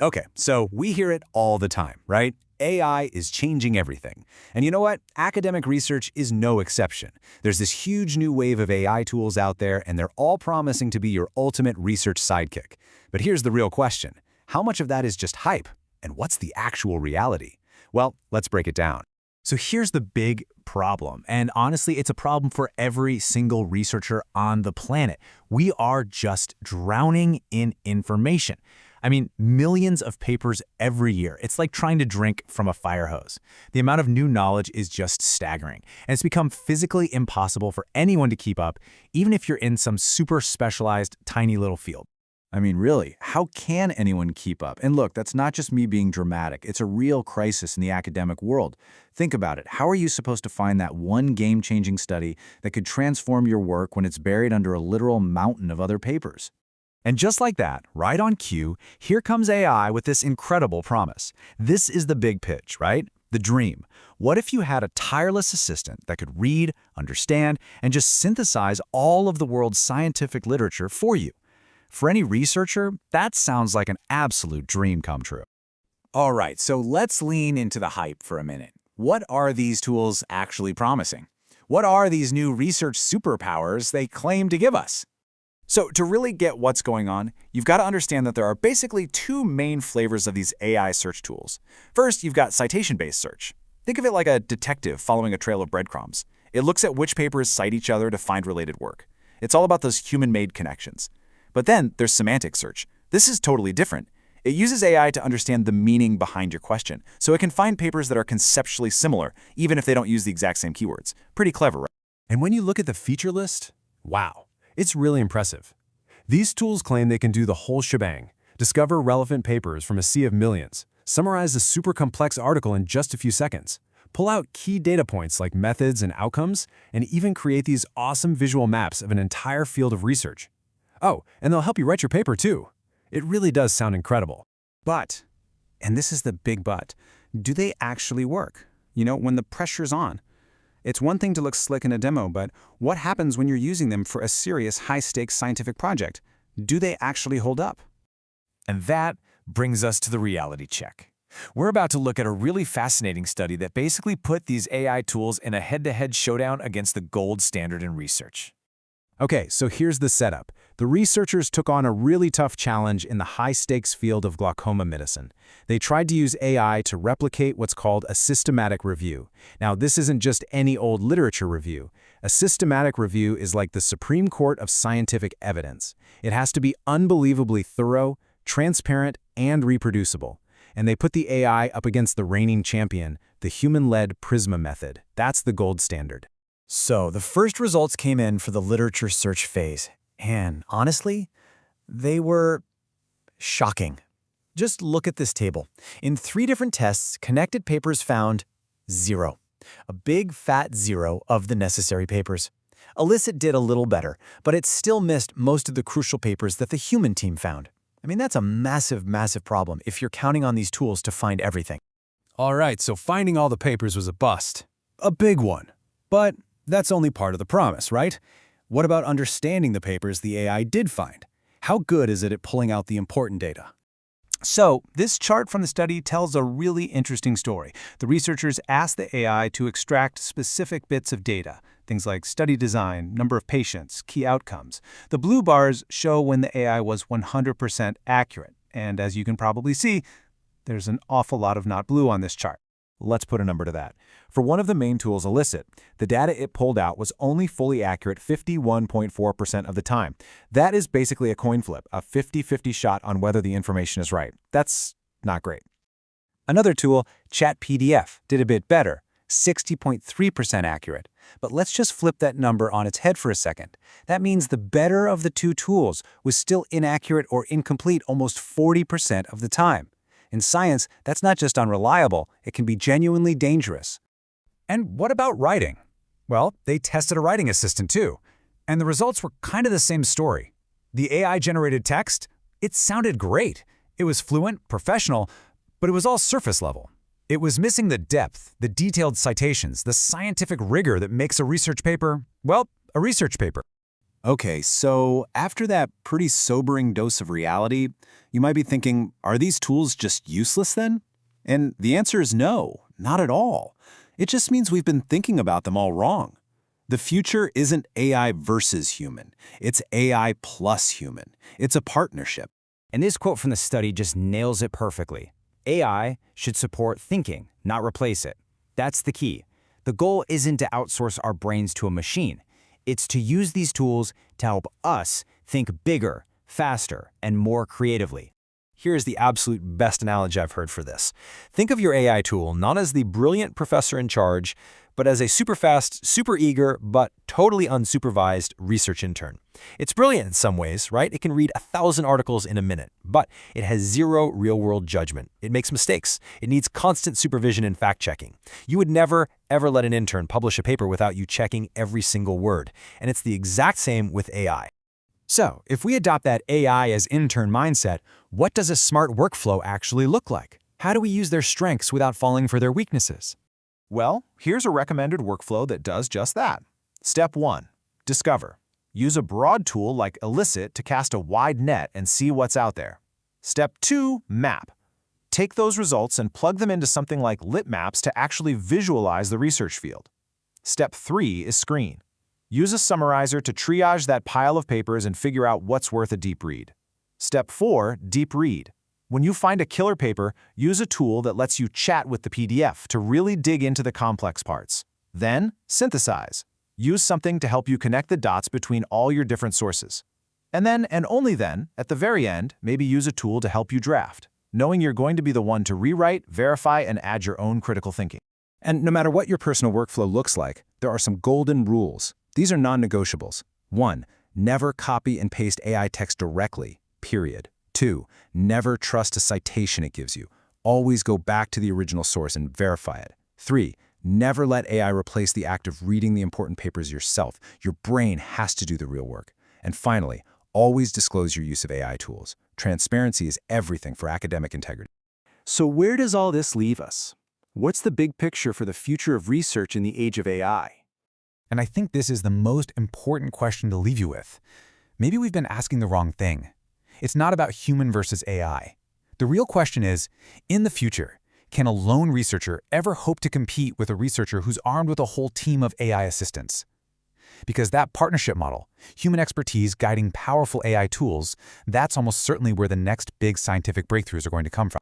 Okay, so we hear it all the time, right? AI is changing everything. And you know what? Academic research is no exception. There's this huge new wave of AI tools out there, and they're all promising to be your ultimate research sidekick. But here's the real question. How much of that is just hype? And what's the actual reality? Well, let's break it down. So here's the big problem, and honestly, it's a problem for every single researcher on the planet. We are just drowning in information. I mean, millions of papers every year. It's like trying to drink from a fire hose. The amount of new knowledge is just staggering, and it's become physically impossible for anyone to keep up, even if you're in some super specialized, tiny little field. I mean, really, how can anyone keep up? And look, that's not just me being dramatic. It's a real crisis in the academic world. Think about it. How are you supposed to find that one game-changing study that could transform your work when it's buried under a literal mountain of other papers? And just like that, right on cue, here comes AI with this incredible promise. This is the big pitch, right? The dream. What if you had a tireless assistant that could read, understand, and just synthesize all of the world's scientific literature for you? For any researcher, that sounds like an absolute dream come true. All right, so let's lean into the hype for a minute. What are these tools actually promising? What are these new research superpowers they claim to give us? So to really get what's going on, you've got to understand that there are basically two main flavors of these AI search tools. First, you've got citation-based search. Think of it like a detective following a trail of breadcrumbs. It looks at which papers cite each other to find related work. It's all about those human-made connections. But then there's semantic search. This is totally different. It uses AI to understand the meaning behind your question, so it can find papers that are conceptually similar, even if they don't use the exact same keywords. Pretty clever, right? And when you look at the feature list, wow, it's really impressive. These tools claim they can do the whole shebang, discover relevant papers from a sea of millions, summarize a super complex article in just a few seconds, pull out key data points like methods and outcomes, and even create these awesome visual maps of an entire field of research. Oh, and they'll help you write your paper too. It really does sound incredible. But, and this is the big but, do they actually work? You know, when the pressure's on. It's one thing to look slick in a demo, but what happens when you're using them for a serious high-stakes scientific project? Do they actually hold up? And that brings us to the reality check. We're about to look at a really fascinating study that basically put these AI tools in a head-to-head showdown against the gold standard in research. Okay, so here's the setup. The researchers took on a really tough challenge in the high-stakes field of glaucoma medicine. They tried to use AI to replicate what's called a systematic review. Now, this isn't just any old literature review. A systematic review is like the Supreme Court of scientific evidence. It has to be unbelievably thorough, transparent, and reproducible. And they put the AI up against the reigning champion, the human-led PRISMA method. That's the gold standard. So the first results came in for the literature search phase, and honestly, they were shocking. Just look at this table. In 3 different tests, connected papers found 0. A big fat 0 of the necessary papers. Elicit did a little better, but it still missed most of the crucial papers that the human team found. I mean, that's a massive, massive problem if you're counting on these tools to find everything. All right, so finding all the papers was a bust. A big one. But that's only part of the promise, right? What about understanding the papers the AI did find? How good is it at pulling out the important data? So, this chart from the study tells a really interesting story. The researchers asked the AI to extract specific bits of data, things like study design, number of patients, key outcomes. The blue bars show when the AI was 100% accurate, and as you can probably see, there's an awful lot of not blue on this chart. Let's put a number to that. For one of the main tools, Elicit, the data it pulled out was only fully accurate 51.4% of the time. That is basically a coin flip, a 50-50 shot on whether the information is right. That's not great. Another tool, ChatPDF, did a bit better, 60.3% accurate. But let's just flip that number on its head for a second. That means the better of the two tools was still inaccurate or incomplete almost 40% of the time. In science, that's not just unreliable, it can be genuinely dangerous. And what about writing? Well, they tested a writing assistant too, and the results were kind of the same story. The AI-generated text, it sounded great. It was fluent, professional, but it was all surface level. It was missing the depth, the detailed citations, the scientific rigor that makes a research paper, well, a research paper. Okay, so after that pretty sobering dose of reality, you might be thinking, are these tools just useless then? And the answer is no, not at all. It just means we've been thinking about them all wrong. The future isn't AI versus human. It's AI plus human. It's a partnership. And this quote from the study just nails it perfectly. AI should support thinking, not replace it. That's the key. The goal isn't to outsource our brains to a machine. It's to use these tools to help us think bigger, faster, and more creatively. Here's the absolute best analogy I've heard for this. Think of your AI tool not as the brilliant professor in charge, but as a super fast, super eager, but totally unsupervised research intern. It's brilliant in some ways, right? It can read 1,000 articles in a minute, but it has zero real-world judgment. It makes mistakes. It needs constant supervision and fact-checking. You would never, ever let an intern publish a paper without you checking every single word. And it's the exact same with AI. So, if we adopt that AI as intern mindset, what does a smart workflow actually look like? How do we use their strengths without falling for their weaknesses? Well, here's a recommended workflow that does just that. Step 1. Discover. Use a broad tool like Elicit to cast a wide net and see what's out there. Step 2. Map. Take those results and plug them into something like Litmaps to actually visualize the research field. Step 3 is screen. Use a summarizer to triage that pile of papers and figure out what's worth a deep read. Step 4. Deep read. When you find a killer paper, use a tool that lets you chat with the PDF to really dig into the complex parts. Then, synthesize. Use something to help you connect the dots between all your different sources. And then, and only then, at the very end, maybe use a tool to help you draft, knowing you're going to be the one to rewrite, verify, and add your own critical thinking. And no matter what your personal workflow looks like, there are some golden rules. These are non-negotiables. 1. Never copy and paste AI text directly, period. 2. Never trust a citation it gives you. Always go back to the original source and verify it. 3. Never let AI replace the act of reading the important papers yourself. Your brain has to do the real work. And finally, always disclose your use of AI tools. Transparency is everything for academic integrity. So where does all this leave us? What's the big picture for the future of research in the age of AI? And I think this is the most important question to leave you with. Maybe we've been asking the wrong thing. It's not about human versus AI. The real question is, in the future, can a lone researcher ever hope to compete with a researcher who's armed with a whole team of AI assistants? Because that partnership model, human expertise guiding powerful AI tools, that's almost certainly where the next big scientific breakthroughs are going to come from.